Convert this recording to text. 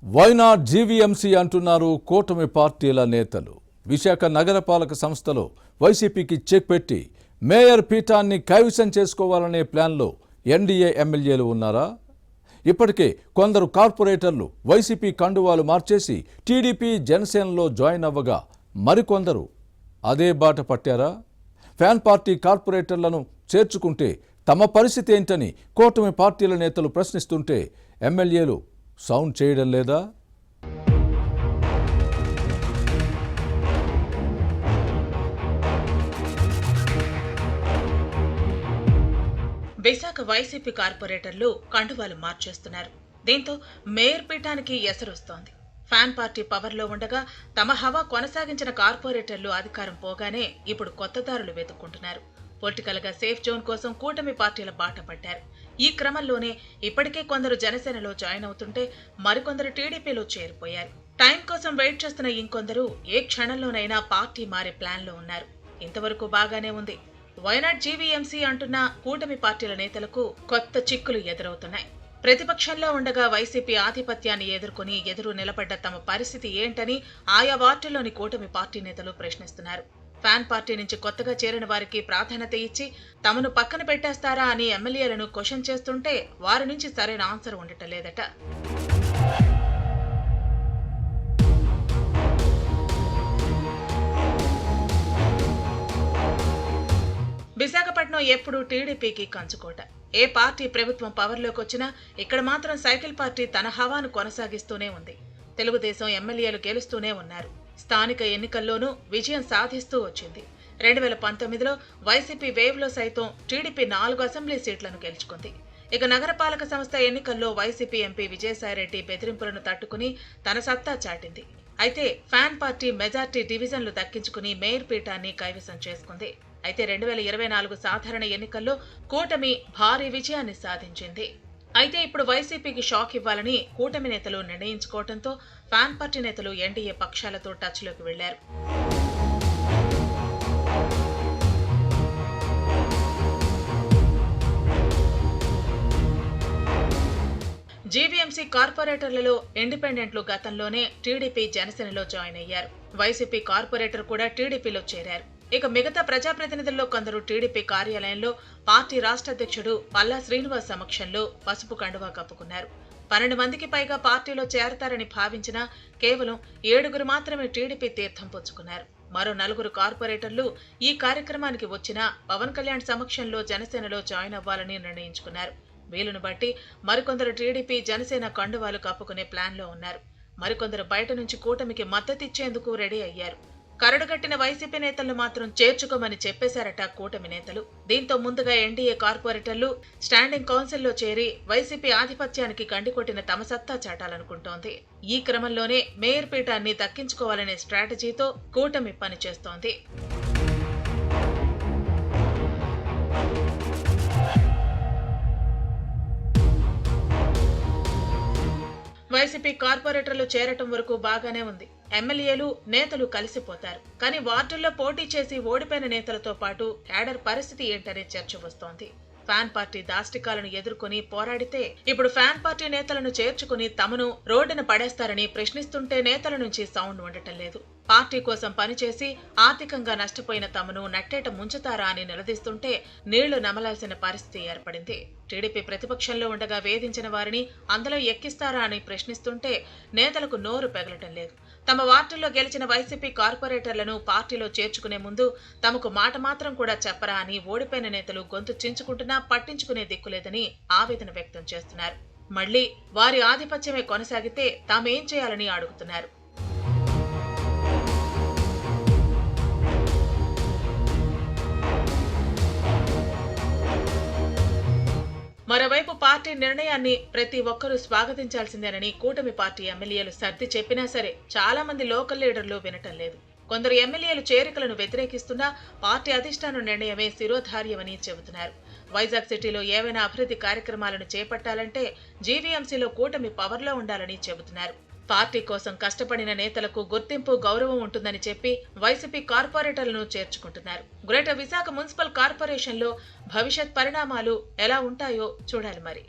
Why not GVMC అంటున్నారు కూటమి పార్టీల నేతలు. విశాఖ నగరపాలక సంస్థలో వైసీపీకి చెక్ పెట్టి మేయర్ పీఠాన్ని కైవసం చేసుకోవాలనే ప్లాన్లో ఎన్డీఏ ఎమ్మెల్యేలు ఉన్నారా? ఇప్పటికే కొందరు కార్పొరేటర్లు వైసీపీ కండువాలు మార్చేసి టీడీపీ జనసేనలో జాయిన్ అవ్వగా మరికొందరు అదే బాట పట్టారా? ఫ్యాన్ పార్టీ కార్పొరేటర్లను చేర్చుకుంటే తమ పరిస్థితి ఏంటని కూటమి పార్టీల నేతలు ప్రశ్నిస్తుంటే ఎమ్మెల్యేలు సౌండ్ చేయడం లేదా? విశాఖ వైసీపీ కార్పొరేటర్లు కండువాలు మార్చేస్తున్నారు. దీంతో మేయర్ పీఠానికి ఎసరొస్తోంది. ఫ్యాన్ పార్టీ పవర్లో ఉండగా తమ హవా కొనసాగించిన కార్పొరేటర్లు అధికారం పోగానే ఇప్పుడు కొత్త దారులు వెతుక్కుంటున్నారు. పొలిటికల్ గా సేఫ్ జోన్ కోసం కూటమి పార్టీల బాట పట్టారు. ఈ క్రమంలోనే ఇప్పటికే కొందరు జనసేనలో జాయిన్ అవుతుంటే మరికొందరు టీడీపీలో చేరిపోయారు. టైం కోసం వెయిట్ చేస్తున్న ఇంకొందరు ఏ క్షణంలోనైనా పార్టీ మారే ప్లాన్ లో ఉన్నారు. ఇంతవరకు బాగానే ఉంది. వైనాట్ జీవీఎంసీ అంటున్న కూటమి పార్టీల నేతలకు కొత్త చిక్కులు ఎదురవుతున్నాయి. ప్రతిపక్షంలో ఉండగా వైసీపీ ఆధిపత్యాన్ని ఎదుర్కొని ఎదురు నిలబడ్డ తమ పరిస్థితి ఏంటని ఆయా వార్డుల్లోని కూటమి పార్టీ నేతలు ప్రశ్నిస్తున్నారు. ఫ్యాన్ పార్టీ నుంచి కొత్తగా చేరిన వారికి ప్రాధాన్యత ఇచ్చి తమను పక్కన పెట్టేస్తారా అని ఎమ్మెల్యేలను క్వశ్చన్ చేస్తుంటే వారి నుంచి సరైన ఆన్సర్ ఉండటం లేదట. విశాఖపట్నం ఎప్పుడు టీడీపీకి కంచుకోట. ఏ పార్టీ ప్రభుత్వం పవర్లోకి వచ్చినా ఇక్కడ మాత్రం సైకిల్ పార్టీ తన హవాను కొనసాగిస్తూనే ఉంది. తెలుగుదేశం ఎమ్మెల్యేలు గెలుస్తూనే ఉన్నారు. స్థానిక ఎన్నికల్లోనూ విజయం సాధిస్తూ వచ్చింది. 2019లో వైసీపీ వేవ్లో సైతం టీడీపీ 4 అసెంబ్లీ సీట్లను గెలుచుకుంది. ఇక నగరపాలక సంస్థ ఎన్నికల్లో వైసీపీ ఎంపీ విజయసాయిరెడ్డి బెదిరింపులను తట్టుకుని తన సత్తా చాటింది. అయితే ఫ్యాన్ పార్టీ మెజార్టీ డివిజన్లు దక్కించుకుని మేయర్ పీఠాన్ని కైవసం చేసుకుంది. అయితే 2024 సాధారణ ఎన్నికల్లో కూటమి భారీ విజయాన్ని సాధించింది. అయితే ఇప్పుడు వైసీపీకి షాక్ ఇవ్వాలని కూటమి నేతలు నిర్ణయించుకోవడంతో ఫ్యాన్ పార్టీ నేతలు ఎన్డీఏ పక్షాలతో టచ్లోకి వెళ్లారు. జీవీఎంసీ కార్పొరేటర్లలో ఇండిపెండెంట్లు గతంలోనే టీడీపీ జనసేనలో జాయిన్ అయ్యారు. వైసీపీ కార్పొరేటర్ కూడా టీడీపీలో చేరారు. ఇక మిగతా ప్రజాప్రతినిధుల్లో కొందరు టీడీపీ కార్యాలయంలో పార్టీ రాష్ట్ర అధ్యక్షుడు పల్లా శ్రీనివాస్ సమక్షంలో పసుపు కండువా కప్పుకున్నారు. 12 మందికి పైగా పార్టీలో చేరతారని భావించినా కేవలం 7గురు మాత్రమే టీడీపీ తీర్థం పుచ్చుకున్నారు. మరో 4 కార్పొరేటర్లు ఈ కార్యక్రమానికి వచ్చినా పవన్ కళ్యాణ్ సమక్షంలో జనసేనలో జాయిన్ అవ్వాలని నిర్ణయించుకున్నారు. వీలును బట్టి మరికొందరు టీడీపీ జనసేన కండువాలు కప్పుకునే ప్లాన్ లో ఉన్నారు. మరికొందరు బయట నుంచి కూటమికి మద్దతిచ్చేందుకు రెడీ అయ్యారు. కరడుగట్టిన వైసీపీ నేతలను మాత్రం చేర్చుకోమని చెప్పేశారట కూటమి నేతలు. దీంతో ముందుగా ఎన్డీఏ కార్పొరేటర్లు స్టాండింగ్ కౌన్సిల్లో చేరి వైసీపీ ఆధిపత్యానికి గండికొట్టిన తమ సత్తా చాటాలనుకుంటోంది. ఈ క్రమంలోనే మేయర్ పీఠాన్ని దక్కించుకోవాలనే స్ట్రాటజీతో కూటమి పనిచేస్తోంది. వైసీపీ కార్పొరేటర్లు చేరటం వరకు బాగానే ఉంది. ఎమ్మెల్యేలు నేతలు కలిసిపోతారు. కానీ వార్డుల్లో పోటీ చేసి ఓడిపోయిన నేతలతో పాటు క్యాడర్ పరిస్థితి ఏంటనే చర్చ వస్తోంది. ఫ్యాన్ పార్టీ దాష్టికాలను ఎదుర్కొని పోరాడితే ఇప్పుడు ఫ్యాన్ పార్టీ నేతలను చేర్చుకుని తమను రోడ్డున పడేస్తారని ప్రశ్నిస్తుంటే నేతల నుంచి సౌండ్ ఉండటం లేదు. పార్టీ కోసం పనిచేసి ఆర్థికంగా నష్టపోయిన తమను నట్టేట ముంచుతారా అని నిలదీస్తుంటే నీళ్లు నమలాల్సిన పరిస్థితి ఏర్పడింది. టీడీపీ ప్రతిపక్షంలో ఉండగా వేధించిన వారిని అందులో ఎక్కిస్తారా అని ప్రశ్నిస్తుంటే నేతలకు నోరు పెగలటం లేదు. తమ వార్డుల్లో గెలిచిన వైసీపీ కార్పొరేటర్లను పార్టీలో చేర్చుకునే ముందు తమకు మాట మాత్రం కూడా చెప్పరా అని ఓడిపోయిన నేతలు గొంతు చించుకుంటున్నా పట్టించుకునే దిక్కులేదని ఆవేదన వ్యక్తం చేస్తున్నారు. మళ్లీ వారి ఆధిపత్యమే కొనసాగితే తామేం చేయాలని అడుగుతున్నారు. మరోవైపు పార్టీ నిర్ణయాన్ని ప్రతి ఒక్కరూ స్వాగతించాల్సిందేనని కూటమి పార్టీ ఎమ్మెల్యేలు సర్ది చెప్పినా సరే చాలా మంది లోకల్ లీడర్లు వినటం లేదు. కొందరు ఎమ్మెల్యేలు చేరికలను వ్యతిరేకిస్తున్నా పార్టీ అధిష్టానం నిర్ణయమే శిరోధార్యమని చెబుతున్నారు. వైజాగ్ సిటీలో ఏవైనా అభివృద్ధి కార్యక్రమాలను చేపట్టాలంటే జీవీఎంసీలో కూటమి పవర్లో ఉండాలని చెబుతున్నారు. పార్టీ కోసం కష్టపడిన నేతలకు గుర్తింపు గౌరవం ఉంటుందని చెప్పి వైసీపీ కార్పొరేటర్లను చేర్చుకుంటున్నారు. గ్రేటర్ విశాఖ మున్సిపల్ కార్పొరేషన్లో భవిష్యత్ పరిణామాలు ఎలా ఉంటాయో చూడాలి మరి.